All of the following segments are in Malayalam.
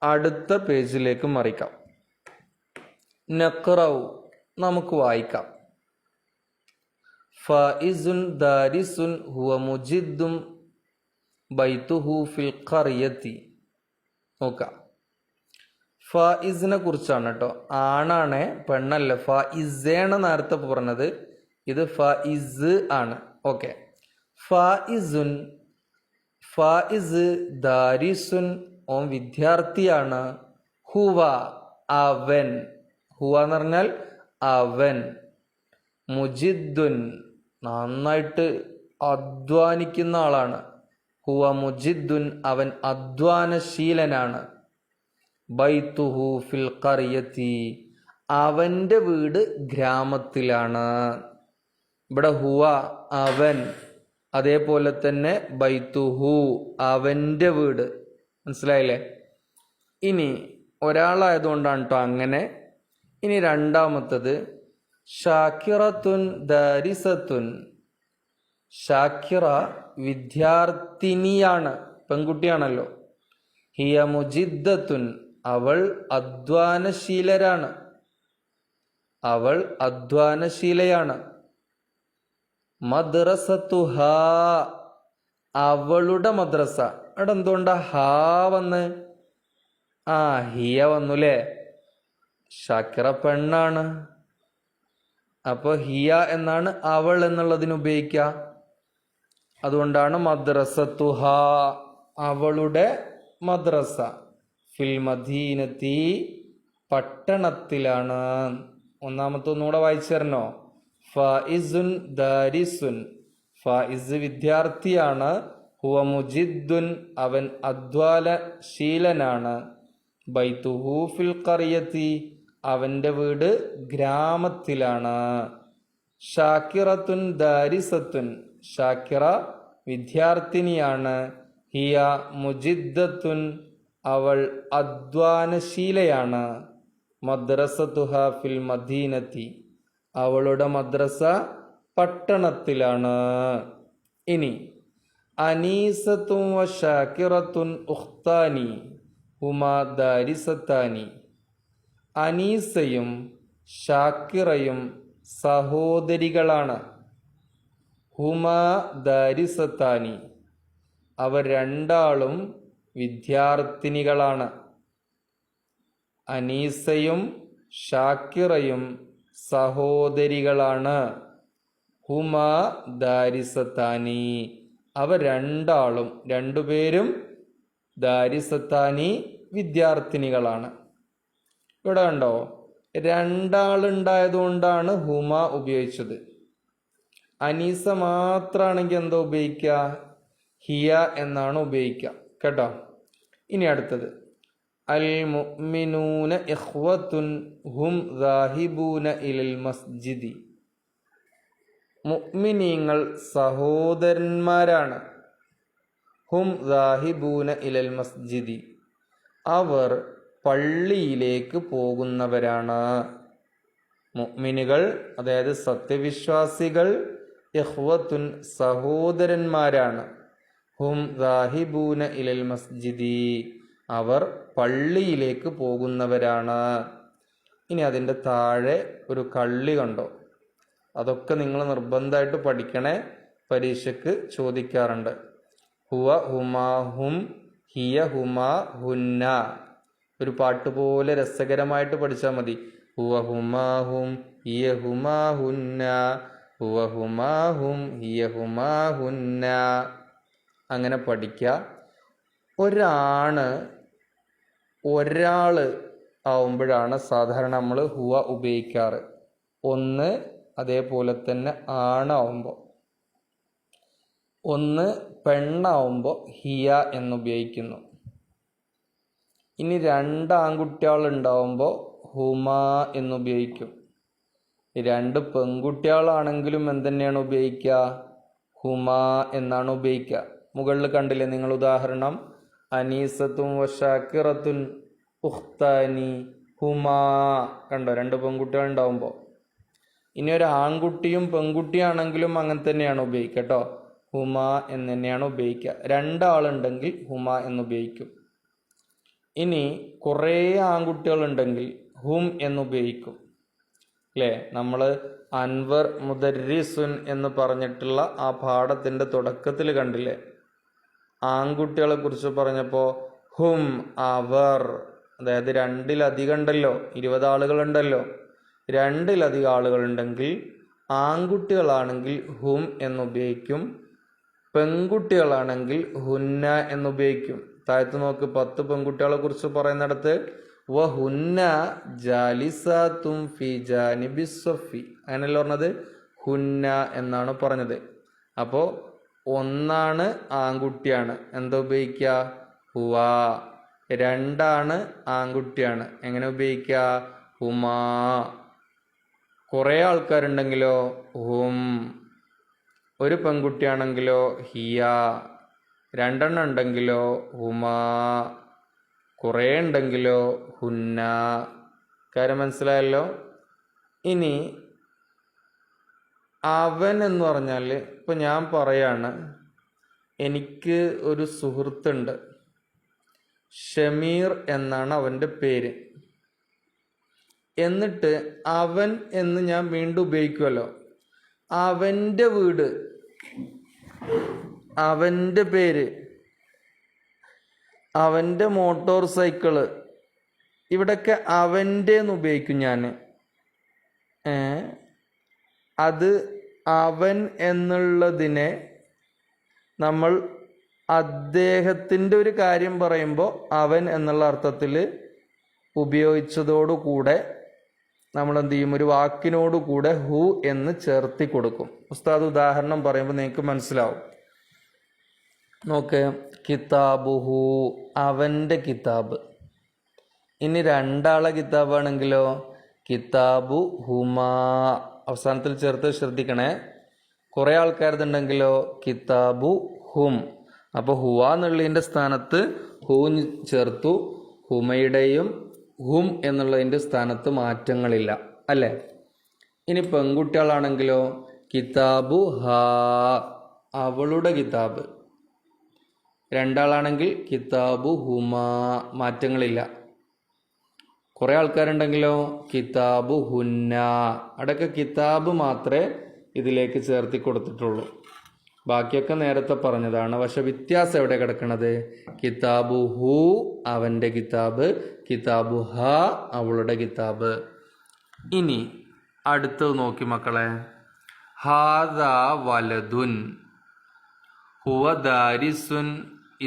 അടുത്ത പേജിലേക്ക് മറിക്കാം. നഖ്റഉ നമുക്ക് വായിക്കാം. ഫായിസുൻ ദാരിസുൻ ഹുവ മുജിദ്ദും ബൈതുഹു ഫിൽ ഖറിയത്തി. നോക്കാം, ഫായിസിനെ കുറിച്ചാണ് കേട്ടോ. ആണാണ്, പെണ്ണല്ല. ഫായിസേണ് നേരത്തെ പറഞ്ഞത്, ഇത് ഫായിസ് ആണ്. ഓക്കെ. ഫായിസുൻ, ഫായിസ് ദാരിസുൻ ഓൻ വിദ്യാർത്ഥിയാണ്. ഹുവ അവൻ, ഹുവ എന്ന് പറഞ്ഞാൽ അവൻ. മുജിദ്ദുൻ നന്നായിട്ട് അധ്വാനിക്കുന്ന ആളാണ്. ഹുവ മുജിദ്ദുൻ അവൻ അധ്വാനശീലനാണ്. ബൈതുഹു ഫിൽ ഖറിയത്തി അവൻ്റെ വീട് ഗ്രാമത്തിലാണ്. ഇവിടെ ഹുവ അവൻ, അതേപോലെ തന്നെ ബൈതുഹു അവൻ്റെ വീട്. മനസ്സിലായില്ലേ? ഇനി ഒരാളായതുകൊണ്ടാണ് കേട്ടോ അങ്ങനെ. ഇനി രണ്ടാമത്തത് ഷാക്കിറത്തുൻ ദാരിസത്തുൻ. ഷാക്കിറ വിദ്യാർത്ഥിനിയാണ്, പെൺകുട്ടിയാണല്ലോ. ഹിയ മുജിദ്ദത്തുൻ അവൾ അധ്വാനശീലരാണ്, അവൾ അധ്വാനശീലയാണ്. മദ്രസത്തുഹ അവളുടെ മദ്രസ. അവിടെ എന്തുകൊണ്ടാ ഹാ വന്ന്? ഹിയ വന്നുല്ലേ. ഷാക്കിറ പെണ്ണാണ്, അപ്പൊ ഹിയ എന്നാണ് അവൾ എന്നുള്ളതിന് ഉപയോഗിക്കുക. അതുകൊണ്ടാണ് മദ്രസത്തുഹ അവളുടെ മദ്രസ. ഫിൽ മദീനത്തി പട്ടണത്തിലാണ്. ഒന്നാമത്തെ ഒന്നുകൂടെ വായിച്ചു തരണോ? ഫായിസുൻ ദാരിസുൻ ഫായിസ് വിദ്യാർത്ഥിയാണ്. ഹുവ മുജിദ്ദുൻ അവൻ അധ്വാനശീലനാണ്. ബൈതുഹു ഫിൽ ഖറിയത്തി അവൻ്റെ വീട് ഗ്രാമത്തിലാണ്. ഷാക്കിറത്തുൻ ദാരിസത്തുൻ ഷാക്കിറ വിദ്യാർത്ഥിനിയാണ്. ഹിയ മുജിദ്ദത്തുൻ അവൾ അധ്വാനശീലയാണ്. മദ്രസത്തുഹ ഫിൽ മദീനത്തി അവളുടെ മദ്രസ പട്ടണത്തിലാണ്. ഇനി അനീസത്തുൻ വ ഷാക്കിറത്തുൻ ഉഖ്താനി ഹുമാ ദാരിസത്താനി. അനീസയും ഷാക്കിറയും സഹോദരികളാണ്. ഹുമാ ദാരിസത്താനി അവർ രണ്ടാളും വിദ്യാർത്ഥിനികളാണ്. അനീസയും ഷാക്കിറയും സഹോദരികളാണ്. ഹുമാ ദാരിസത്താനി അവർ രണ്ടാളും, രണ്ടുപേരും ദാരിസത്താനി വിദ്യാർത്ഥിനികളാണ്. ഇവിടെ കണ്ടോ, രണ്ടാളുണ്ടായതുകൊണ്ടാണ് ഹുമ ഉപയോഗിച്ചത്. അനീസ മാത്രമാണെങ്കിൽ എന്താ ഉപയോഗിക്കുക? ഹിയ എന്നാണ് ഉപയോഗിക്കുക കേട്ടോ. ഇനി അടുത്തത് അൽ മുഅ്മിനൂന ഇഖ്വത്തുൻ ഹും ദാഹിബൂന ഇലൽ മസ്ജിദി. മുഅ്മിനീങ്ങൾ സഹോദരന്മാരാണ്. ഹും ദാഹിബൂന ഇലൽ മസ്ജിദി അവർ പള്ളിയിലേക്ക് പോകുന്നവരാണ്. മുഅ്മിനുകൾ അതായത് സത്യവിശ്വാസികൾ ഇഖ്വത്തുൻ സഹോദരന്മാരാണ്. ഹും ദാഹിബൂന ഇലൽ മസ്ജിദി അവർ പള്ളിയിലേക്ക് പോകുന്നവരാണ്. ഇനി അതിൻ്റെ താഴെ ഒരു കള്ളി കണ്ടോ? അതൊക്കെ നിങ്ങൾ നിർബന്ധമായിട്ട് പഠിക്കണേ, പരീക്ഷയ്ക്ക് ചോദിക്കാറുണ്ട്. ഹുവ ഹുമാ ഹും ഹിയ ഹുമാ ഹുന്ന. ഒരു പാട്ട് പോലെ രസകരമായിട്ട് പഠിച്ചാൽ മതി. ഹുവ ഹുമാ ഹും ഹിയ ഹുമാ ഹുന്ന, ഹുവ ഹുമാ ഹും ഹിയ ഹുമാ ഹുന്ന. അങ്ങനെ പഠിക്കുക. ഒരാണ് ഒരാള് ആവുമ്പോഴാണ് സാധാരണ നമ്മൾ ഹുവ ഉപയോഗിക്കാറ്. ഒന്ന് അതേപോലെ തന്നെ ആണാവുമ്പോൾ, ഒന്ന് പെണ്ണാവുമ്പോൾ ഹിയ എന്നുപയോഗിക്കുന്നു. ഇനി രണ്ട് ആൺകുട്ടികളുണ്ടാവുമ്പോൾ ഹുമ എന്നുപയോഗിക്കും. രണ്ട് പെൺകുട്ടികളാണെങ്കിലും എന്തെന്നെയാണ് ഉപയോഗിക്കുക? ഹുമ എന്നാണ് ഉപയോഗിക്കുക. മുകളിൽ കണ്ടില്ലേ നിങ്ങൾ ഉദാഹരണം? അനീസത്തും വഷാക്കിറത്തുൻ ഉഖ്താനി ഹുമാ. കണ്ടോ? രണ്ട് പെൺകുട്ടികൾ ഉണ്ടാവുമ്പോൾ. ഇനി ഒരു ആൺകുട്ടിയും പെൺകുട്ടിയാണെങ്കിലും അങ്ങനെ തന്നെയാണ് ഉപയോഗിക്കുക കേട്ടോ. ഹുമ എന്ന് തന്നെയാണ് ഉപയോഗിക്കുക. രണ്ടാളുണ്ടെങ്കിൽ ഹുമ എന്ന് ഉപയോഗിക്കും. ഇനി കുറേ ആൺകുട്ടികളുണ്ടെങ്കിൽ ഹും എന്നുപയോഗിക്കും. അല്ലേ? നമ്മൾ അൻവർ മുദർരിസുൻ എന്ന് പറഞ്ഞിട്ടുള്ള ആ പാഠത്തിൻ്റെ തുടക്കത്തിൽ കണ്ടില്ലേ? ആൺകുട്ടികളെ കുറിച്ച് പറഞ്ഞപ്പോൾ ഹും അവർ, അതായത് രണ്ടിലധികം ഉണ്ടല്ലോ, 20 ആളുകളുണ്ടല്ലോ, രണ്ടിലധികം ആളുകളുണ്ടെങ്കിൽ ആൺകുട്ടികളാണെങ്കിൽ ഹും എന്നുപയോഗിക്കും, പെൺകുട്ടികളാണെങ്കിൽ ഹുന്ന എന്നുപയോഗിക്കും. താഴത്ത് നോക്ക്, 10 പെൺകുട്ടികളെ കുറിച്ച് പറയുന്നിടത്ത് വഹുന്ന ജാലിസാത്തും ഫി ജാനിബി സഫി, അങ്ങനെയല്ല പറഞ്ഞത്, ഹുന്ന എന്നാണ് പറഞ്ഞത്. അപ്പോൾ ഒന്നാണ് ആൺകുട്ടിയാണ്, എന്താ ഉപയോഗിക്കുക? ഹുവാ. രണ്ടാണ് ആൺകുട്ടിയാണ്, എങ്ങനെ ഉപയോഗിക്കുക? ഹുമാ. കുറേ ആൾക്കാരുണ്ടെങ്കിലോ ഹും. ഒരു പെൺകുട്ടിയാണെങ്കിലോ ഹിയ. 2 എണ്ണം ഉണ്ടെങ്കിലോ ഹുമാ. കുറേ ഉണ്ടെങ്കിലോ ഹുന്ന. കാര്യം മനസ്സിലായല്ലോ? ഇനി അവൻ എന്ന് പറഞ്ഞാൽ, ഇപ്പം ഞാൻ പറയാണ്, എനിക്ക് ഒരു സുഹൃത്തുണ്ട്, ഷമീർ എന്നാണ് അവൻ്റെ പേര്. എന്നിട്ട് അവൻ എന്ന് ഞാൻ വീണ്ടും ഉപയോഗിക്കുമല്ലോ. അവൻ്റെ വീട്, അവൻ്റെ പേര്, അവൻ്റെ മോട്ടോർ സൈക്കിള്, ഇവിടൊക്കെ അവൻ്റെ എന്ന് ഉപയോഗിക്കും ഞാൻ. അത് അവൻ എന്നുള്ളതിനെ നമ്മൾ അദ്ദേഹത്തിൻ്റെ ഒരു കാര്യം പറയുമ്പോൾ അവൻ എന്നുള്ള അർത്ഥത്തിൽ ഉപയോഗിച്ചതോടുകൂടെ നമ്മൾ എന്ത് ചെയ്യും? ഒരു വാക്കിനോടുകൂടെ ഹു എന്ന് ചേർത്തി കൊടുക്കും. ഉസ്താദ് ഉദാഹരണം പറയുമ്പോൾ നിങ്ങൾക്ക് മനസ്സിലാവും. നോക്ക്, കിതാബുഹു, അവൻ്റെ കിതാബ്. ഇനി 2 ആളെ കിതാബാണെങ്കിലോ കിതാബു ഹുമാ, അവസാനത്തിൽ ചേർത്ത് ശ്രദ്ധിക്കണേ. കുറേ ആൾക്കാരുണ്ടെങ്കിലോ കിതാബു ഹും. അപ്പോൾ ഹുവ എന്നുള്ളതിൻ്റെ സ്ഥാനത്ത് ഹു ചേർത്തു, ഹുമയുടെയും ഹും എന്നുള്ളതിൻ്റെ സ്ഥാനത്ത് മാറ്റങ്ങളില്ല, അല്ലേ? ഇനി പെൺകുട്ടികളാണെങ്കിലോ കിതാബു ഹാ, അവളുടെ കിതാബ്. 2 ആളാണെങ്കിൽ കിതാബു ഹുമാ, മാറ്റങ്ങളില്ല. കുറേ ആൾക്കാരുണ്ടെങ്കിലോ കിതാബു ഹുന്ന, അവിടെയൊക്കെ കിതാബ് മാത്രമേ ഇതിലേക്ക് ചേർത്തി കൊടുത്തിട്ടുള്ളൂ. ബാക്കിയൊക്കെ നേരത്തെ പറഞ്ഞതാണ്. പക്ഷെ വ്യത്യാസം എവിടെ കിടക്കണത്? കിതാബു ഹു അവൻ്റെ കിതാബ്, കിതാബു ഹ അവളുടെ കിതാബ്. ഇനി അടുത്തത് നോക്കി മക്കളെ, ഹാദാ വലദുൻ ഹുവ ദാരിസുൻ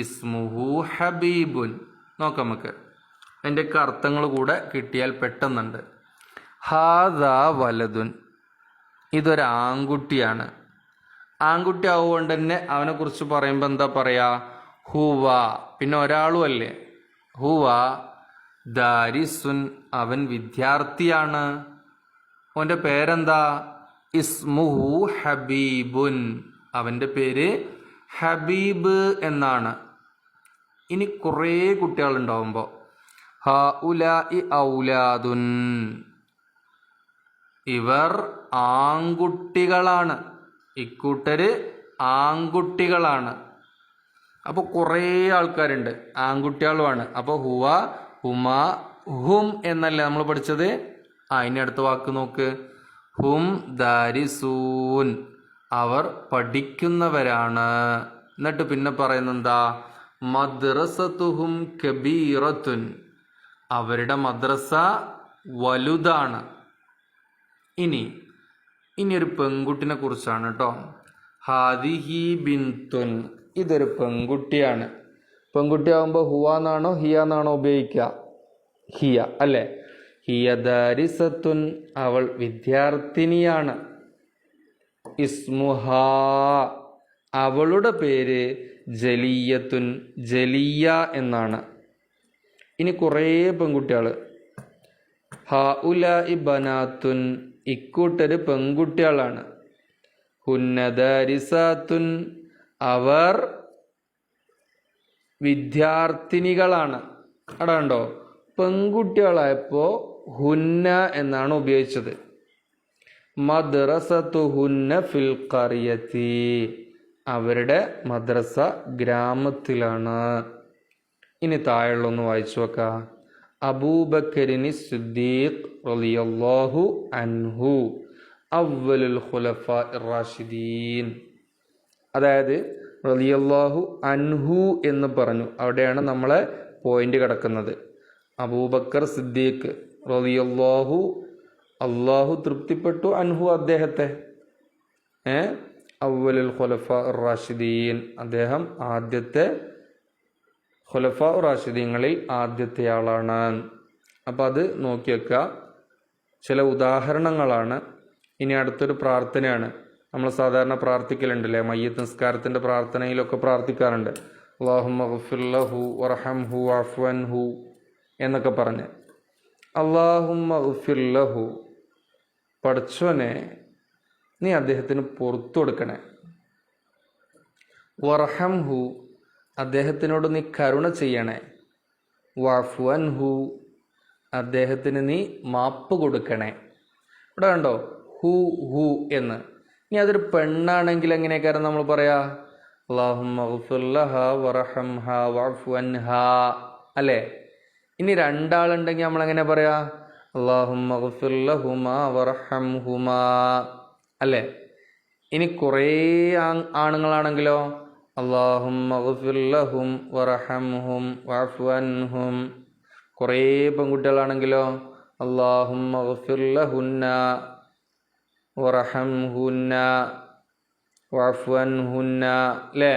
ഇസ്മുഹു ഹബീബുൻ. നോക്കാം നമുക്ക്, അതിൻ്റെയൊക്കെ അർത്ഥങ്ങൾ കൂടെ കിട്ടിയാൽ പെട്ടെന്നുണ്ട്. ഹാദാ വലദുൻ, ഇതൊരു ആൺകുട്ടിയാണ്. ആൺകുട്ടി ആവുകൊണ്ട് തന്നെ അവനെക്കുറിച്ച് പറയുമ്പോൾ എന്താ പറയുക? ഹുവ. പിന്നെ ഒരാളും അല്ലേ, ഹുവ ദാരിസുൻ, അവൻ വിദ്യാർത്ഥിയാണ്. അവൻ്റെ പേരെന്താ? ഇസ്മുഹു ഹബീബുൻ, അവൻ്റെ പേര് ഹബീബ് എന്നാണ്. ഇനി കുറേ കുട്ടികളുണ്ടാവുമ്പോൾ ഹഉലാഇ ഔലാദുൻ, ഇവർ ആൺകുട്ടികളാണ്, ഇക്കൂട്ടര് ആൺകുട്ടികളാണ്. അപ്പോൾ കുറേ ആൾക്കാരുണ്ട്, ആൺകുട്ടികളുമാണ്. അപ്പോൾ ഹുവ, ഹുമ, ഹും എന്നല്ലേ നമ്മൾ പഠിച്ചത്? ഇനി അടുത്ത വാക്ക് നോക്ക്, ഹും ദാരിസൂൻ, അവർ പഠിക്കുന്നവരാണ്. എന്നിട്ട് പിന്നെ പറയുന്നെന്താ? മദ്രസതുഹും കബീറത്തുൻ, അവരുടെ മദ്രസ വലുതാണ്. ഇനി ഒരു പെൺകുട്ടിനെ കുറിച്ചാണ് കേട്ടോ. ഹാദിഹി ബിന്തുൻ, ഇതൊരു പെൺകുട്ടിയാണ്. പെൺകുട്ടിയാകുമ്പോൾ ഹുവ എന്നാണോ ഹിയ എന്നാണോ ഉപയോഗിക്കുക? ഹിയ അല്ലേ? ഹിയ ദാരിസത്തുൻ, അവൾ വിദ്യാർത്ഥിനിയാണ്. ഇസ്മുഹാ, അവളുടെ പേര് ജലിയത്തുൻ, ജലിയ എന്നാണ്. ഇനി കുറേ പെൺകുട്ടികൾ, ഹഉലാഇ ബനാത്തുൻ, ഇക്കൂട്ടര് പെൺകുട്ടികളാണ്. ഹുന്ന ദാരിസാത്തുൻ, അവർ വിദ്യാർത്ഥിനികളാണ്. അവിടെ കണ്ടോ, പെൺകുട്ടികളായപ്പോൾ ഹുന്ന എന്നാണ് ഉപയോഗിച്ചത്. മദ്രസതുഹുന്ന ഫിൽ ഖറിയത്തി, അവരുടെ മദ്രസ ഗ്രാമത്തിലാണ്. ഇനി താഴെയുള്ളൊന്ന് വായിച്ചു നോക്കാം. അബൂബക്കറിന് സിദ്ദീഖ് റളിയല്ലാഹു അൻഹു അവ്വലുൽ ഖുലഫാ റാഷിദീൻ. അതായത് റളിയല്ലാഹു അൻഹു എന്ന് പറഞ്ഞു, അവിടെയാണ് നമ്മളെ പോയിന്റ് കിടക്കുന്നത്. അബൂബക്കർ സിദ്ദീഖ് റളിയല്ലാഹു, അള്ളാഹു തൃപ്തിപ്പെട്ടു, അൻഹു അദ്ദേഹത്തെ, അവ്വലുൽ ഖുലഫാ റാഷിദീൻ, അദ്ദേഹം ആദ്യത്തെ ഖുലഫാ റാഷിദീങ്ങളിൽ ആദ്യത്തെ ആളാണ്. അപ്പം അത് നോക്കി വെക്കുക. ചില ഉദാഹരണങ്ങളാണ്. ഇനി അടുത്തൊരു പ്രാർത്ഥനയാണ്. നമ്മൾ സാധാരണ പ്രാർത്ഥിക്കലുണ്ടല്ലേ, മയ്യിത്ത് നിസ്കാരത്തിൻ്റെ പ്രാർത്ഥനയിലൊക്കെ പ്രാർത്ഥിക്കാറുണ്ട്. അല്ലാഹുമ്മ ഗ്ഫിർ ലഹു വർഹംഹു വഅഫു അൻഹു എന്നൊക്കെ പറഞ്ഞ്. അല്ലാഹുമ്മ ഗ്ഫിർ ലഹു, പടച്ചോനെ നീ അദ്ദേഹത്തിന് പുറത്തു കൊടുക്കണേ. വർഹംഹു, അദ്ദേഹത്തിനോട് നീ കരുണ ചെയ്യണേ. വഅഫു അൻഹു, അദ്ദേഹത്തിന് നീ മാപ്പ് കൊടുക്കണേ. ഇവിടെ കണ്ടോ ഹു ഹു എന്ന്. ഇനി അതൊരു പെണ്ണാണെങ്കിൽ എങ്ങനെയൊക്കെ നമ്മൾ പറയാ? അല്ലാഹുമ്മ ഗ്ഫിർ ലഹാ വർഹംഹാ വഅഫു അൻഹാ, അല്ലേ? ഇനി രണ്ടാളുണ്ടെങ്കിൽ നമ്മൾ എങ്ങനെ പറയാ? അല്ലാഹുമ്മ ഗ്ഫിർ ലഹുമാ വർഹംഹുമാ, അല്ലേ? ഇനി കുറേ ആണുങ്ങളാണെങ്കിലോ? അല്ലാഹുമ്മ ഗ്ഫിർ ലഹും വർഹംഹും വഅഫു അൻഹും. കുറേ പെൺകുട്ടികളാണെങ്കിലോ? അല്ലാഹുമ്മ ഗ്ഫിർ ലഹുന്ന വർഹംഹുന്ന വഅഫു അൻഹുന്ന, അല്ലേ?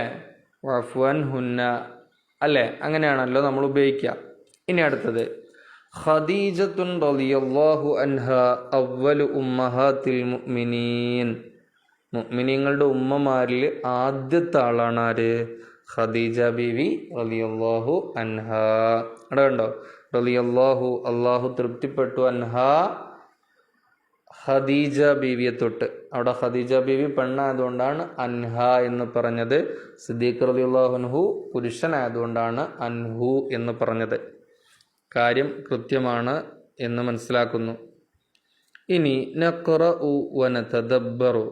വഅഫു അൻഹുന്ന, അല്ലേ? അങ്ങനെയാണല്ലോ നമ്മൾ ഉപയോഗിക്കുക. ഇനി അടുത്തത് ഖദീജത്തുൻ റളിയല്ലാഹു അൻഹാ അവ്വലു ഉമ്മഹാത്തിൽ മുഅ്മിനീൻ. മുഅ്മിനീങ്ങളുടെ ഉമ്മമാരിൽ ആദ്യത്തെ ആളാണ് ആര്? ഖദീജ ബീവി റളിയല്ലാഹു അൻഹാ. അവിടെ കണ്ടോ റളിയല്ലാഹു, അള്ളാഹു തൃപ്തിപ്പെട്ടു, അൻഹാ ഖദീജ ബീവിയെ തൊട്ട്. അവിടെ ഖദീജ ബീവി പെണ്ണായതുകൊണ്ടാണ് അൻഹ എന്ന് പറഞ്ഞത്. സിദ്ദീഖ് റളിയല്ലാഹു അൻഹു പുരുഷനായതുകൊണ്ടാണ് അൻഹു എന്ന് പറഞ്ഞത്. കാര്യം കൃത്യമാണ് എന്ന് മനസ്സിലാക്കുന്നു. ഇനി നഖറഉ വനതദബ്ബറു.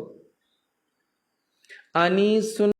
അനീസുൻ